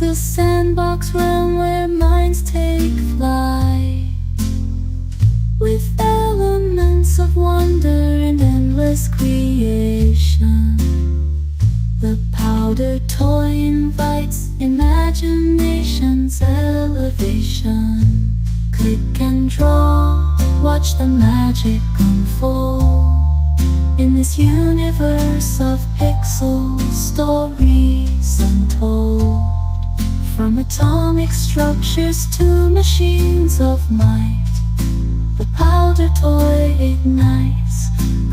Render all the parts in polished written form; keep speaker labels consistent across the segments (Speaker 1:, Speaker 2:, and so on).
Speaker 1: the sandbox realm where minds take flight, with elements of wonder and endless creation. The powder toy invites imagination's elevation. Click and draw, watch the magic unfold in this universe of pixel stories untold. From atomic structures to machines of might, the powder toy ignites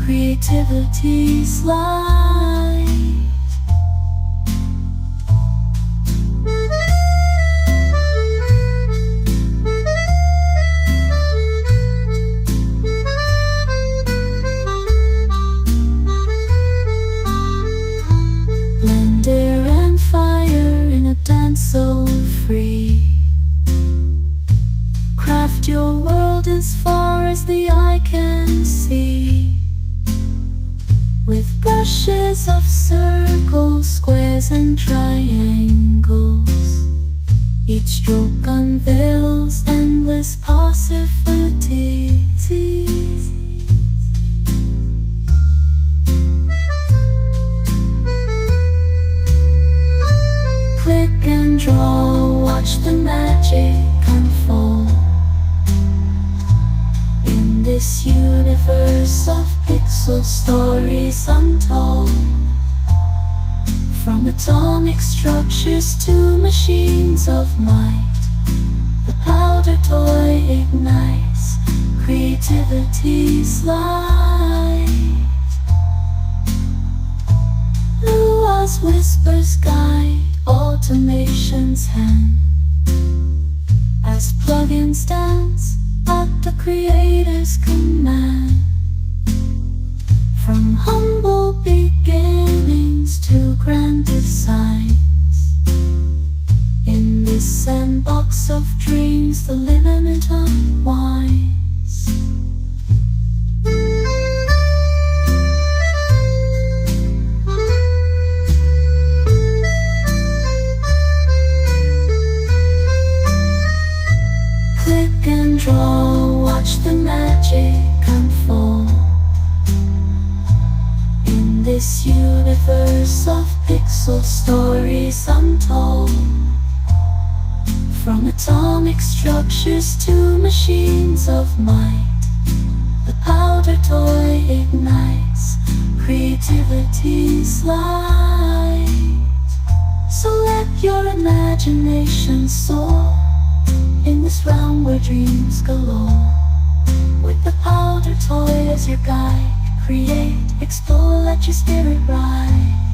Speaker 1: creativity's light. Blend air and fire in a dance so free. Craft your world as far as the eye can see, with brushes of circles, squares and triangles. Each stroke unveils endless possibilities. Click and draw, watch the magic unfold in this universe of pixel stories untold. From atomic structures to machines of might, the powder toy ignites creativity's light. Lua's whispers guide automation's hand as plugins dance at the creator's command. From humble beginnings to grand designs, in this sandbox of dreams the limit unwinds. Click and draw, watch the magic unfold in this universe of pixel stories untold. From atomic structures to machines of might, the powder toy ignites creativity's light. So let your imagination soar in this realm where dreams galore. With the powder toy as your guide, create, explore, let your spirit rise.